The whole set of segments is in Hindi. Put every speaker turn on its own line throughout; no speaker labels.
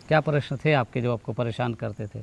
क्या प्रश्न थे आपके जो आपको परेशान करते थे?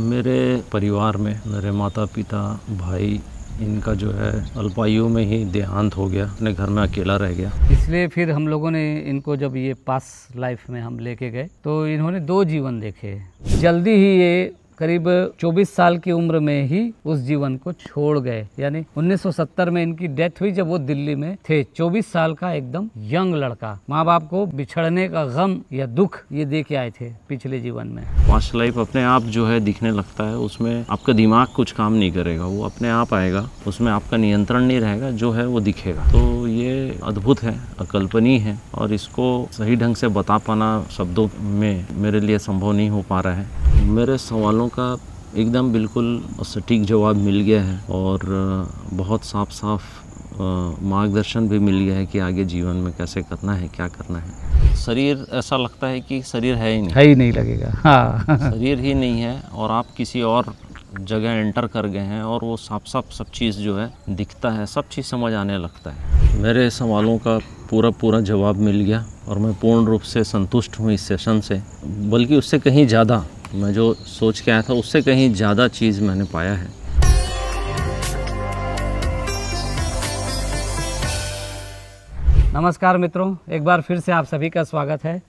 मेरे परिवार में मेरे माता पिता भाई, इनका जो है अल्पायु में ही देहांत हो गया, अपने घर में अकेला रह गया।
इसलिए फिर हम लोगों ने इनको जब ये पास लाइफ में हम लेके गए तो इन्होंने 2 जीवन देखे। जल्दी ही ये करीब 24 साल की उम्र में ही उस जीवन को छोड़ गए। यानी 1970 में इनकी डेथ हुई जब वो दिल्ली में थे। 24 साल का एकदम यंग लड़का, माँ बाप को बिछड़ने का गम या दुख ये दे के आए थे पिछले जीवन में।
पास्ट लाइफ अपने आप जो है दिखने लगता है, उसमें आपका दिमाग कुछ काम नहीं करेगा, वो अपने आप आएगा, उसमें आपका नियंत्रण नहीं रहेगा, जो है वो दिखेगा। तो ये अद्भुत है, अकल्पनीय है और इसको सही ढंग से बता पाना शब्दों में मेरे लिए संभव नहीं हो पा रहा है। मेरे सवालों का एकदम बिल्कुल सटीक जवाब मिल गया है और बहुत साफ मार्गदर्शन भी मिल गया है कि आगे जीवन में कैसे करना है, क्या करना है। शरीर ऐसा लगता है कि शरीर है ही नहीं
लगेगा। हाँ।
शरीर ही नहीं है और आप किसी और जगह एंटर कर गए हैं और वो साफ सब चीज़ जो है दिखता है, सब चीज़ समझ आने लगता है। मेरे सवालों का पूरा जवाब मिल गया और मैं पूर्ण रूप से संतुष्ट हूँ इस सेशन से, बल्कि उससे कहीं ज़्यादा, मैं जो सोच के आया था उससे कहीं ज़्यादा चीज़ मैंने पाया है।
नमस्कार मित्रों, एक बार फिर से आप सभी का स्वागत है।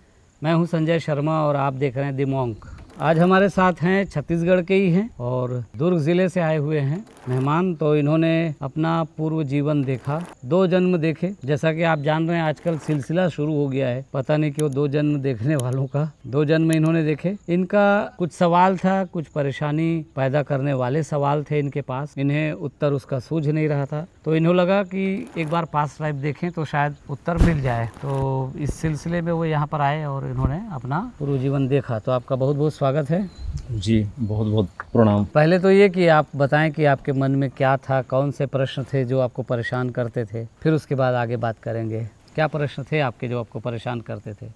मैं हूं संजय शर्मा और आप देख रहे हैं द मॉन्क। आज हमारे साथ हैं छत्तीसगढ़ के ही हैं और दुर्ग ज़िले से आए हुए हैं मेहमान। तो इन्होंने अपना पूर्व जीवन देखा, 2 जन्म देखे। जैसा कि आप जान रहे हैं आजकल सिलसिला शुरू हो गया है, पता नहीं क्यों 2 जन्म देखने वालों का। 2 जन्म इन्होंने देखे। इनका कुछ सवाल था, कुछ परेशानी पैदा करने वाले सवाल थे इनके पास, इन्हें उत्तर उसका सूझ नहीं रहा था। तो इन्हें लगा कि एक बार पास्ट लाइफ देखें तो शायद उत्तर मिल जाए। तो इस सिलसिले में वो यहाँ पर आए और इन्होंने अपना पूर्व जीवन देखा। तो आपका बहुत बहुत स्वागत है
जी, बहुत बहुत प्रणाम।
पहले तो ये कि आप बताएं कि आपके मन में क्या था, कौन से प्रश्न थे जो आपको परेशान करते थे, फिर उसके बाद आगे बात करेंगे। क्या प्रश्न थे आपके जो आपको परेशान करते थे?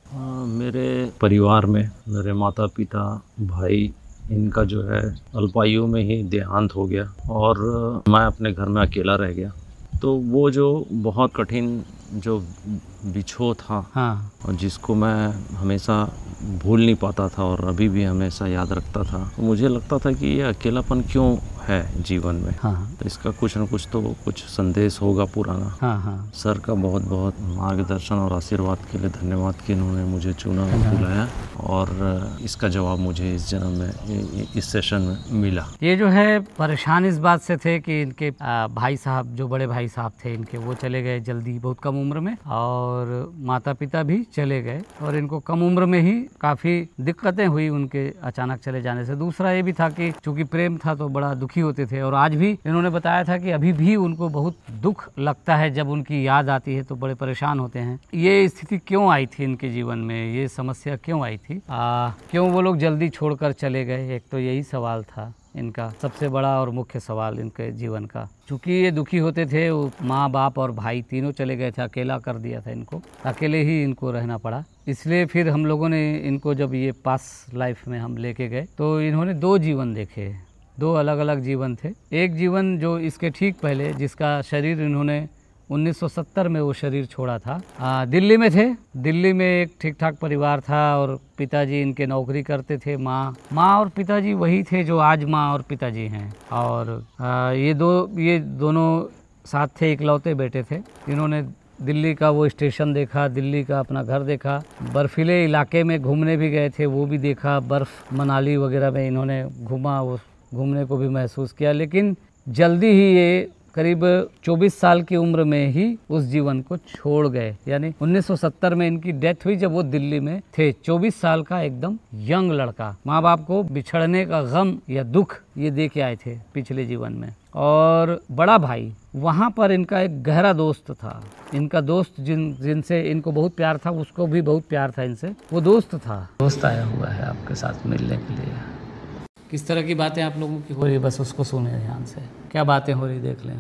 मेरे परिवार में मेरे माता पिता भाई, इनका जो है अल्पायु में ही देहांत हो गया और मैं अपने घर में अकेला रह गया। तो वो जो बहुत कठिन जो बिछो था,
हाँ,
और जिसको मैं हमेशा भूल नहीं पाता था और अभी भी हमेशा याद रखता था, तो मुझे लगता था कि ये अकेलापन क्यों है जीवन में।
हाँ,
तो इसका कुछ न कुछ तो कुछ संदेश होगा पुराना।
हाँ, हाँ।
सर का बहुत बहुत मार्गदर्शन और आशीर्वाद के लिए धन्यवाद कि इन्होंने मुझे चुना और बुलाया और इसका जवाब मुझे इस जन्म में, इस सेशन में मिला।
ये जो है परेशान इस बात से थे कि इनके भाई साहब, जो बड़े भाई साहब थे इनके, वो चले गए जल्दी, बहुत कम उम्र में, और माता पिता भी चले गए और इनको कम उम्र में ही काफ़ी दिक्कतें हुई उनके अचानक चले जाने से। दूसरा ये भी था कि चूंकि प्रेम था तो बड़ा दुखी होते थे और आज भी इन्होंने बताया था कि अभी भी उनको बहुत दुख लगता है, जब उनकी याद आती है तो बड़े परेशान होते हैं। ये स्थिति क्यों आई थी इनके जीवन में, ये समस्या क्यों आई थी, क्यों वो लोग जल्दी छोड़कर चले गए, एक तो यही सवाल था इनका सबसे बड़ा और मुख्य सवाल इनके जीवन का। चूँकि ये दुखी होते थे, माँ बाप और भाई तीनों चले गए थे, अकेला कर दिया था इनको, अकेले ही इनको रहना पड़ा। इसलिए फिर हम लोगों ने इनको जब ये पास लाइफ में हम लेके गए तो इन्होंने 2 जीवन देखे, 2 अलग अलग जीवन थे। एक जीवन जो इसके ठीक पहले, जिसका शरीर इन्होंने 1970 में वो शरीर छोड़ा था। दिल्ली में थे, दिल्ली में एक ठीक ठाक परिवार था और पिताजी इनके नौकरी करते थे। माँ और पिताजी वही थे जो आज माँ और पिताजी हैं। और ये दोनों साथ थे, इकलौते बेटे थे। इन्होंने दिल्ली का वो स्टेशन देखा, दिल्ली का अपना घर देखा, बर्फीले इलाके में घूमने भी गए थे, वो भी देखा, बर्फ़ मनाली वगैरह में इन्होंने घूमा, वो घूमने को भी महसूस किया। लेकिन जल्दी ही ये करीब 24 साल की उम्र में ही उस जीवन को छोड़ गए। यानी 1970 में इनकी डेथ हुई जब वो दिल्ली में थे। 24 साल का एकदम यंग लड़का, माँ बाप को बिछड़ने का गम या दुख ये दे के आए थे पिछले जीवन में। और बड़ा भाई, वहाँ पर इनका एक गहरा दोस्त था। इनका दोस्त जिनसे इनको बहुत प्यार था, उसको भी बहुत प्यार था इनसे, वो दोस्त था। दोस्त आया हुआ है आपके साथ मिलने के लिए। किस तरह की बातें आप लोगों की हो रही है, बस उसको सुने ध्यान से। क्या बातें हो रही देख लें।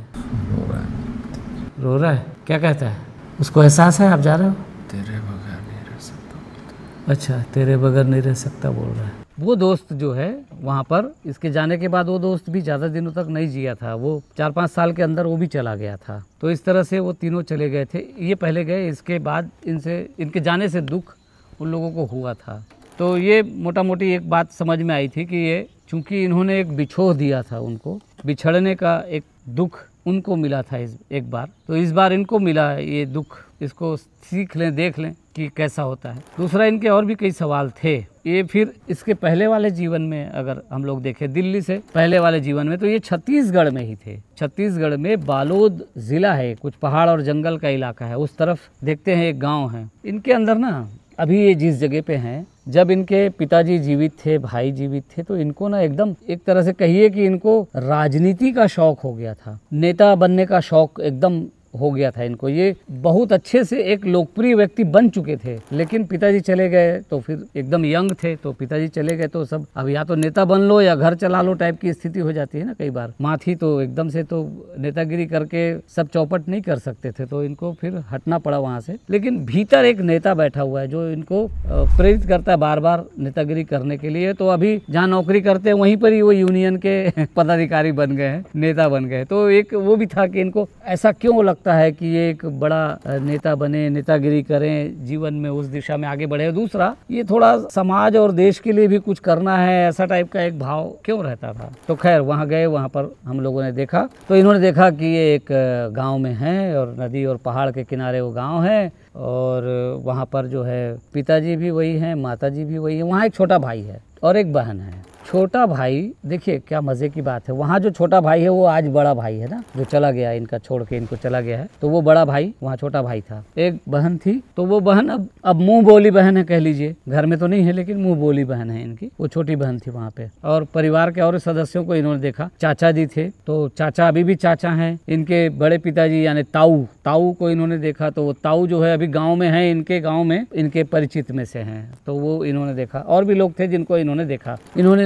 रो रहा है। क्या कहता है? उसको एहसास है आप जा रहे हो?
तेरे बगैर नहीं रह सकता।
अच्छा, तेरे बगैर नहीं रह सकता बोल रहा है। वो दोस्त जो है वहाँ पर, इसके जाने के बाद वो दोस्त भी ज़्यादा दिनों तक नहीं जिया था, वो 4-5 साल के अंदर वो भी चला गया था। तो इस तरह से वो तीनों चले गए थे। ये पहले गए, इसके बाद इनके जाने से दुख उन लोगों को हुआ था। तो ये मोटा मोटी एक बात समझ में आई थी कि ये चूंकि इन्होंने एक बिछोह दिया था, उनको बिछड़ने का एक दुख उनको मिला था एक बार, तो इस बार इनको मिला ये दुख, इसको सीख लें, देख लें कि कैसा होता है। दूसरा, इनके और भी कई सवाल थे। ये फिर इसके पहले वाले जीवन में अगर हम लोग देखें, दिल्ली से पहले वाले जीवन में, तो ये छत्तीसगढ़ में ही थे। छत्तीसगढ़ में बालोद जिला है, कुछ पहाड़ और जंगल का इलाका है, उस तरफ देखते हैं एक गाँव है। इनके अंदर ना अभी ये जिस जगह पे हैं, जब इनके पिताजी जीवित थे, भाई जीवित थे, तो इनको ना एकदम एक तरह से कहिए कि इनको राजनीति का शौक हो गया था, नेता बनने का शौक एकदम हो गया था इनको। ये बहुत अच्छे से एक लोकप्रिय व्यक्ति बन चुके थे, लेकिन पिताजी चले गए तो फिर एकदम यंग थे, तो पिताजी चले गए तो सब अब या तो नेता बन लो या घर चला लो टाइप की स्थिति हो जाती है ना कई बार। माँ थी तो एकदम से तो नेतागिरी करके सब चौपट नहीं कर सकते थे, तो इनको फिर हटना पड़ा वहाँ से। लेकिन भीतर एक नेता बैठा हुआ है जो इनको प्रेरित करता है बार बार नेतागिरी करने के लिए। तो अभी जहाँ नौकरी करते हैं वहीं पर ही वो यूनियन के पदाधिकारी बन गए हैं, नेता बन गए। तो एक वो भी था कि इनको ऐसा क्यों लगता है कि ये एक बड़ा नेता बने, नेतागिरी करें, जीवन में उस दिशा में आगे बढ़े। दूसरा, ये थोड़ा समाज और देश के लिए भी कुछ करना है, ऐसा टाइप का एक भाव क्यों रहता था। तो खैर वहाँ गए, वहाँ पर हम लोगों ने देखा, तो इन्होंने देखा कि ये एक गांव में है और नदी और पहाड़ के किनारे वो गांव है, और वहाँ पर जो है पिताजी भी वही हैं, माताजी भी वही है, वहाँ एक छोटा भाई है और एक बहन है। छोटा भाई, देखिए क्या मजे की बात है, वहाँ जो छोटा भाई है वो आज बड़ा भाई है ना, जो चला गया इनका छोड़ के इनको चला गया है, तो वो बड़ा भाई, वहाँ छोटा भाई था। एक बहन थी, तो वो बहन अब मुंह बोली बहन है कह लीजिए, घर में तो नहीं है लेकिन मुंह बोली बहन है इनकी, वो छोटी बहन थी वहाँ पे। और परिवार के और सदस्यों को इन्होंने देखा, चाचा जी थे, तो चाचा अभी भी चाचा हैं, इनके बड़े पिताजी यानी ताऊ को इन्होंने देखा, तो वो ताऊ जो है अभी गाँव में है, इनके गाँव में इनके परिचित में से हैं, तो वो इन्होंने देखा। और भी लोग थे जिनको इन्होंने देखा।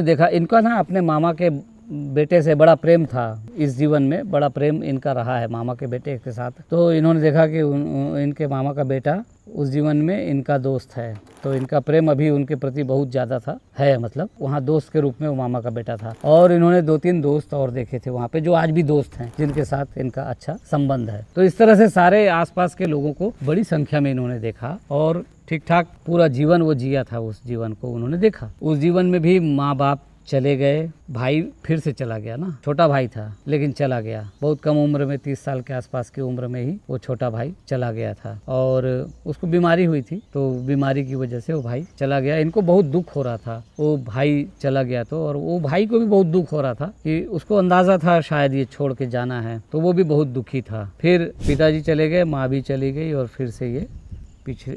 इनका ना अपने मामा के बेटे से बड़ा प्रेम था, इस जीवन में बड़ा प्रेम इनका रहा है मामा के बेटे के साथ। तो इन्होंने देखा कि इनके मामा का बेटा उस जीवन में इनका दोस्त है, तो इनका प्रेम अभी उनके प्रति बहुत ज़्यादा था, है मतलब वहाँ दोस्त के रूप में वो मामा का बेटा था। और इन्होंने 2-3 दोस्त और देखे थे वहाँ पे, जो आज भी दोस्त हैं, जिनके साथ इनका अच्छा संबंध है। तो इस तरह से सारे आसपास के लोगों को बड़ी संख्या में इन्होंने देखा और ठीक ठाक पूरा जीवन वो जिया था, उस जीवन को उन्होंने देखा। उस जीवन में भी माँ बाप चले गए, भाई फिर से चला गया ना, छोटा भाई था लेकिन चला गया बहुत कम उम्र में, 30 साल के आसपास की उम्र में ही वो छोटा भाई चला गया था। और उसको बीमारी हुई थी, तो बीमारी की वजह से वो भाई चला गया। इनको बहुत दुख हो रहा था, वो भाई चला गया तो, और वो भाई को भी बहुत दुख हो रहा था कि उसको अंदाजा था शायद ये छोड़ के जाना है, तो वो भी बहुत दुखी था। फिर पिताजी चले गए, माँ भी चली गई, और फिर से ये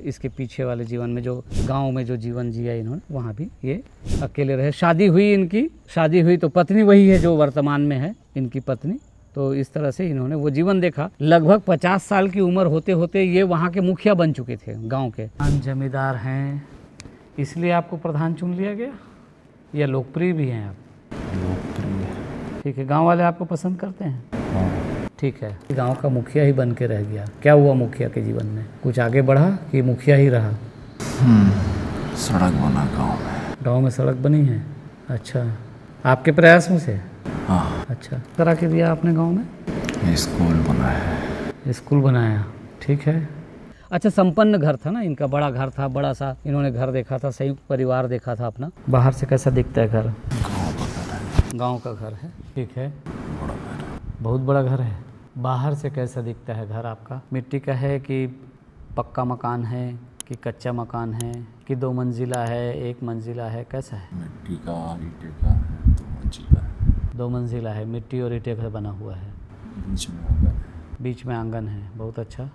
इसके पीछे वाले जीवन में जो गांव में जो जीवन जिया इन्होंने, वहाँ भी ये अकेले रहे। शादी हुई इनकी, शादी हुई तो पत्नी वही है जो वर्तमान में है इनकी पत्नी। तो इस तरह से इन्होंने वो जीवन देखा। लगभग 50 साल की उम्र होते होते ये वहाँ के मुखिया बन चुके थे गांव के। जमींदार हैं इसलिए आपको प्रधान चुन लिया गया, या लोकप्रिय भी हैं आप? लोकप्रिय। ठीक है, गाँव वाले आपको पसंद करते हैं? ठीक है, गांव का मुखिया ही बन के रह गया। क्या हुआ मुखिया के जीवन में? कुछ आगे बढ़ा कि मुखिया ही रहा?
सड़क बना गांव में
सड़क बनी है। अच्छा, आपके प्रयासों से?
हाँ।
अच्छा, करा के दिया आपने गांव में?
स्कूल बनाया।
स्कूल बनाया, ठीक है। अच्छा, संपन्न घर था ना इनका, बड़ा घर था, बड़ा सा इन्होंने घर देखा था, संयुक्त परिवार देखा था अपना। बाहर से कैसा दिखता है घर? गाँव का घर है, ठीक है, बहुत बड़ा घर है। बाहर से कैसा दिखता है घर आपका? मिट्टी का है कि पक्का मकान है कि कच्चा मकान है कि 2 मंजिला है, 1 मंजिला है, कैसा है?
मिट्टी का, ईंटे का है, 2 मंजिला है।
2 मंजिला है, मिट्टी और ईंटे का बना हुआ है।
बीच में आंगन है।
बीच में आंगन है, बहुत अच्छा।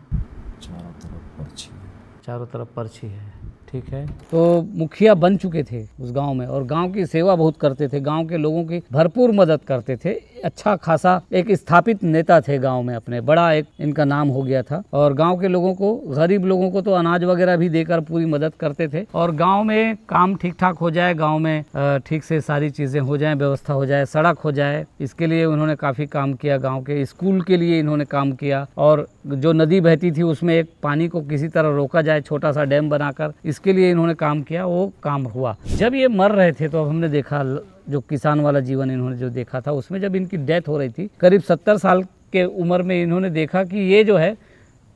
चारों तरफ पर्ची है।
चारों तरफ पर्ची है, ठीक है। तो मुखिया बन चुके थे उस गांव में, और गांव की सेवा बहुत करते थे, गांव के लोगों की भरपूर मदद करते थे। अच्छा खासा एक स्थापित नेता थे गांव में अपने, बड़ा एक इनका नाम हो गया था। और गांव के लोगों को, गरीब लोगों को तो अनाज वगैरह भी देकर पूरी मदद करते थे। और गांव में काम ठीक ठाक हो जाए, गांव में ठीक से सारी चीज़ें हो जाएं, व्यवस्था हो जाए, सड़क हो जाए, इसके लिए उन्होंने काफ़ी काम किया। गाँव के स्कूल के लिए इन्होंने काम किया, और जो नदी बहती थी उसमें एक पानी को किसी तरह रोका जाए, छोटा सा डैम बनाकर, इसके लिए इन्होंने काम किया। वो काम हुआ। जब ये मर रहे थे तो अब हमने देखा जो किसान वाला जीवन इन्होंने जो देखा था, उसमें जब इनकी डेथ हो रही थी करीब 70 साल के उम्र में, इन्होंने देखा कि ये जो है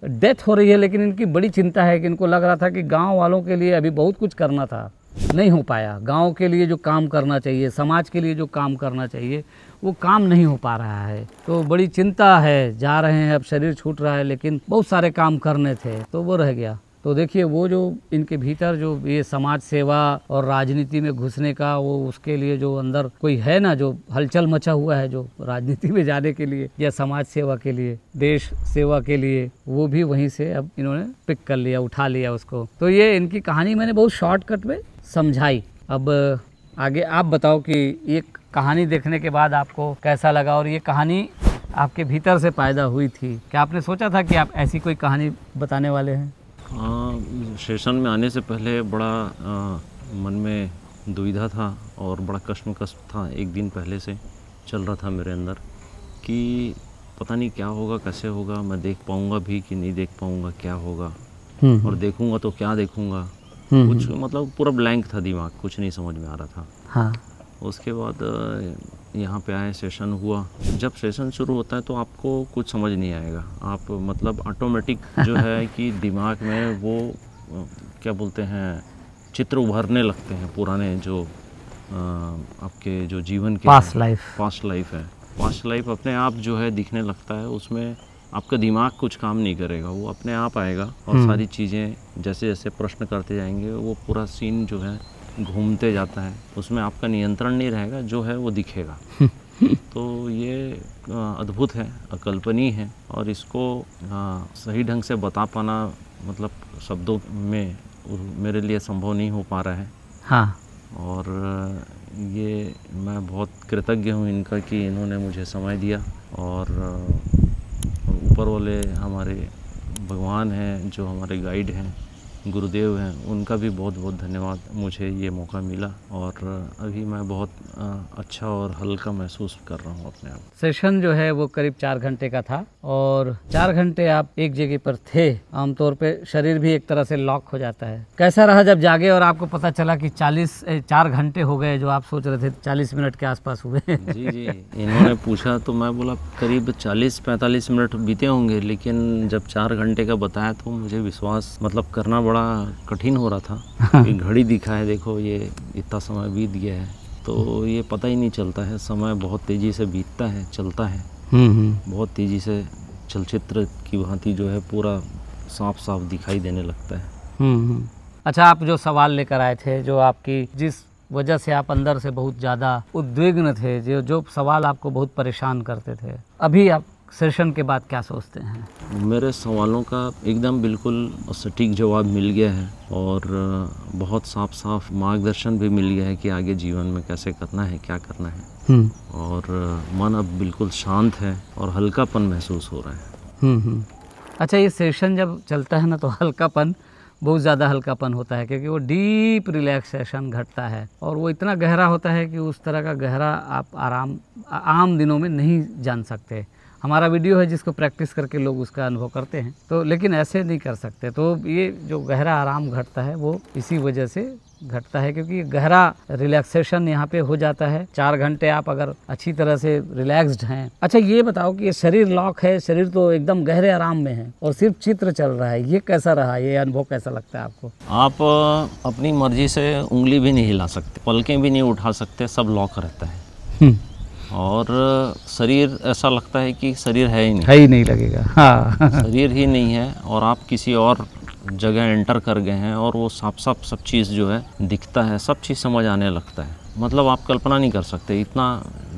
डेथ हो रही है, लेकिन इनकी बड़ी चिंता है कि इनको लग रहा था कि गांव वालों के लिए अभी बहुत कुछ करना था। नहीं हो पाया। गांव के लिए जो काम करना चाहिए, समाज के लिए जो काम करना चाहिए, वो काम नहीं हो पा रहा है। तो बड़ी चिंता है। जा रहे हैं, अब शरीर छूट रहा है, लेकिन बहुत सारे काम करने थे तो वो रह गया। तो देखिए वो जो इनके भीतर जो ये समाज सेवा और राजनीति में घुसने का, वो उसके लिए जो अंदर कोई है ना, जो हलचल मचा हुआ है जो राजनीति में जाने के लिए या समाज सेवा के लिए, देश सेवा के लिए, वो भी वहीं से अब इन्होंने पिक कर लिया, उठा लिया उसको। तो ये इनकी कहानी मैंने बहुत शॉर्टकट में समझाई। अब आगे आप बताओ कि ये कहानी देखने के बाद आपको कैसा लगा, और ये कहानी आपके भीतर से पैदा हुई थी, क्या आपने सोचा था कि आप ऐसी कोई कहानी बताने वाले हैं?
सेशन में आने से पहले बड़ा मन में दुविधा था और बड़ा कश्मकश था। एक दिन पहले से चल रहा था मेरे अंदर कि पता नहीं क्या होगा, कैसे होगा, मैं देख पाऊँगा भी कि नहीं देख पाऊँगा, क्या होगा, और देखूँगा तो क्या देखूँगा। कुछ मतलब पूरा ब्लैंक था दिमाग, कुछ नहीं समझ में आ रहा था।
हाँ।
उसके बाद यहाँ पे आए, सेशन हुआ। जब सेशन शुरू होता है तो आपको कुछ समझ नहीं आएगा। आप मतलब ऑटोमेटिक जो है कि दिमाग में वो क्या बोलते हैं, चित्र उभरने लगते हैं पुराने जो आपके जो जीवन के
पास्ट लाइफ है।
पास्ट लाइफ अपने आप जो है दिखने लगता है। उसमें आपका दिमाग कुछ काम नहीं करेगा, वो अपने आप आएगा और सारी चीज़ें जैसे जैसे प्रश्न करते जाएंगे वो पूरा सीन जो है घूमते जाता है। उसमें आपका नियंत्रण नहीं रहेगा, जो है वो दिखेगा। तो ये अद्भुत है, अकल्पनीय है, और इसको सही ढंग से बता पाना मतलब शब्दों में मेरे लिए संभव नहीं हो पा रहा है।
हाँ।
और ये मैं बहुत कृतज्ञ हूँ इनका कि इन्होंने मुझे समय दिया, और ऊपर वाले हमारे भगवान हैं जो हमारे गाइड हैं, गुरुदेव हैं, उनका भी बहुत बहुत धन्यवाद। मुझे ये मौका मिला और अभी मैं बहुत अच्छा और हल्का महसूस कर रहा हूँ अपने आप।
सेशन जो है वो करीब 4 घंटे का था, और 4 घंटे आप एक जगह पर थे। आमतौर पे शरीर भी एक तरह से लॉक हो जाता है। कैसा रहा जब जागे और आपको पता चला कि 4 घंटे हो गए, जो आप सोच रहे थे 40 मिनट के आसपास हुए?
जी, इन्होंने पूछा तो मैं बोला करीब 40-45 मिनट बीते होंगे, लेकिन जब 4 घंटे का बताया तो मुझे विश्वास मतलब करना बड़ा कठिन हो रहा था। कि घड़ी दिखा है, देखो ये इतना समय बीत गया है, तो ये पता ही नहीं चलता है। समय बहुत तेज़ी से बीतता है, चलता है, बहुत तेज़ी से चलचित्र की भांति जो है पूरा साफ साफ दिखाई देने लगता है।
अच्छा, आप जो सवाल लेकर आए थे, जो आपकी जिस वजह से आप अंदर से बहुत ज़्यादा उद्विग्न थे, जो सवाल आपको बहुत परेशान करते थे, अभी आप सेशन के बाद क्या सोचते हैं?
मेरे सवालों का एकदम बिल्कुल सटीक जवाब मिल गया है, और बहुत साफ साफ मार्गदर्शन भी मिल गया है कि आगे जीवन में कैसे करना है, क्या करना है। और मन अब बिल्कुल शांत है और हल्कापन महसूस हो रहा है।
अच्छा, ये सेशन जब चलता है ना तो हल्कापन, बहुत ज़्यादा हल्कापन होता है, क्योंकि वो डीप रिलैक्सेशन घटता है, और वो इतना गहरा होता है कि उस तरह का गहरा आप आम दिनों में नहीं जान सकते। हमारा वीडियो है जिसको प्रैक्टिस करके लोग उसका अनुभव करते हैं, तो लेकिन ऐसे नहीं कर सकते। तो ये जो गहरा आराम घटता है वो इसी वजह से घटता है, क्योंकि गहरा रिलैक्सेशन यहाँ पे हो जाता है। 4 घंटे आप अगर अच्छी तरह से रिलैक्स्ड हैं। अच्छा, ये बताओ कि ये शरीर लॉक है, शरीर तो एकदम गहरे आराम में है और सिर्फ चित्र चल रहा है, ये कैसा रहा? ये अनुभव कैसा लगता है आपको?
आप अपनी मर्जी से उंगली भी नहीं हिला सकते, पलकें भी नहीं उठा सकते, सब लॉक रहता है। और शरीर ऐसा लगता है कि शरीर है ही नहीं लगेगा। हाँ। शरीर ही नहीं है, और आप किसी और जगह एंटर कर गए हैं, और वो साफ साफ सब चीज़ जो है दिखता है, सब चीज़ समझ आने लगता है। मतलब आप कल्पना नहीं कर सकते, इतना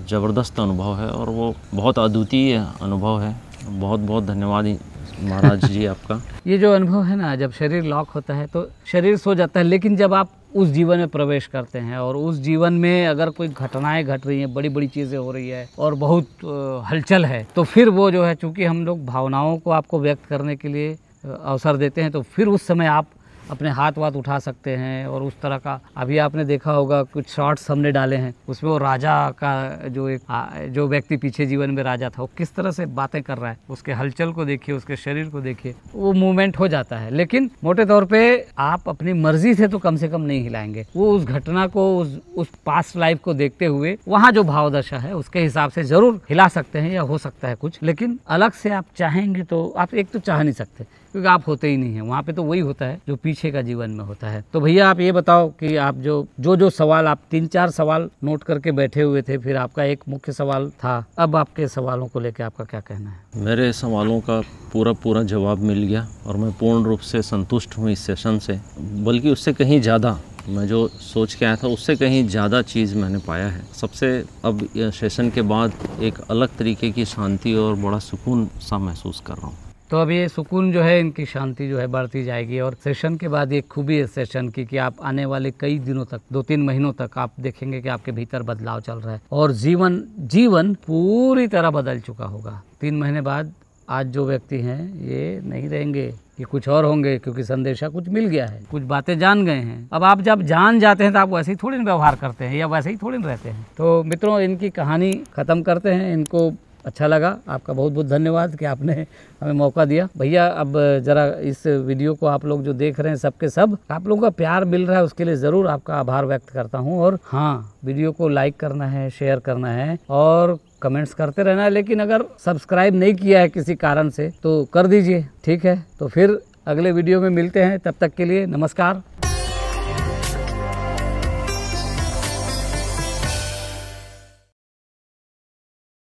ज़बरदस्त अनुभव है, और वो बहुत अद्वितीय अनुभव है। बहुत बहुत धन्यवाद महाराज जी आपका।
ये जो अनुभव है ना, जब शरीर लॉक होता है तो शरीर सो जाता है, लेकिन जब आप उस जीवन में प्रवेश करते हैं, और उस जीवन में अगर कोई घटनाएं घट रही हैं, बड़ी बड़ी चीज़ें हो रही है और बहुत हलचल है, तो फिर वो जो है, चूँकि हम लोग भावनाओं को आपको व्यक्त करने के लिए अवसर देते हैं, तो फिर उस समय आप अपने हाथ वाथ उठा सकते हैं। और उस तरह का अभी आपने देखा होगा, कुछ शॉर्ट्स हमने डाले हैं, उसमें वो राजा का जो व्यक्ति पीछे जीवन में राजा था, वो किस तरह से बातें कर रहा है, उसके हलचल को देखिए, उसके शरीर को देखिए, वो मूवमेंट हो जाता है। लेकिन मोटे तौर पे आप अपनी मर्जी से तो कम से कम नहीं हिलाएंगे। वो उस घटना को, उस पास्ट लाइफ को देखते हुए वहाँ जो भावदशा है उसके हिसाब से जरूर हिला सकते हैं, या हो सकता है कुछ, लेकिन अलग से आप चाहेंगे तो आप एक तो चाह नहीं सकते, क्योंकि आप होते ही नहीं है वहाँ पे। तो वही होता है जो पीछे का जीवन में होता है। तो भैया आप ये बताओ कि आप जो सवाल आप 3-4 सवाल नोट करके बैठे हुए थे, फिर आपका एक मुख्य सवाल था, अब आपके सवालों को लेकर आपका क्या कहना है?
मेरे सवालों का पूरा जवाब मिल गया और मैं पूर्ण रूप से संतुष्ट हूँ इस सेशन से, बल्कि उससे कहीं ज़्यादा मैं जो सोच के आया था उससे कहीं ज़्यादा चीज़ मैंने पाया है। सबसे अब सेशन के बाद एक अलग तरीके की शांति और बड़ा सुकून सा महसूस कर रहा हूँ।
तो अब ये सुकून जो है, इनकी शांति जो है बढ़ती जाएगी। और सेशन के बाद एक खूबी है सेशन की कि आप आने वाले कई दिनों तक, 2-3 महीनों तक आप देखेंगे कि आपके भीतर बदलाव चल रहा है और जीवन पूरी तरह बदल चुका होगा। 3 महीने बाद आज जो व्यक्ति हैं ये नहीं रहेंगे, ये कुछ और होंगे, क्योंकि संदेशा कुछ मिल गया है, कुछ बातें जान गए हैं। अब आप जब जान जाते हैं तो आप वैसे ही थोड़ी व्यवहार करते हैं या वैसे ही थोड़ी रहते हैं। तो मित्रों, इनकी कहानी ख़त्म करते हैं। इनको अच्छा लगा, आपका बहुत बहुत धन्यवाद कि आपने हमें मौका दिया। भैया अब ज़रा इस वीडियो को आप लोग जो देख रहे हैं सबके सब, आप लोगों का प्यार मिल रहा है, उसके लिए ज़रूर आपका आभार व्यक्त करता हूँ। और हाँ, वीडियो को लाइक करना है, शेयर करना है और कमेंट्स करते रहना है। लेकिन अगर सब्सक्राइब नहीं किया है किसी कारण से तो कर दीजिए, ठीक है? तो फिर अगले वीडियो में मिलते हैं, तब तक के लिए नमस्कार।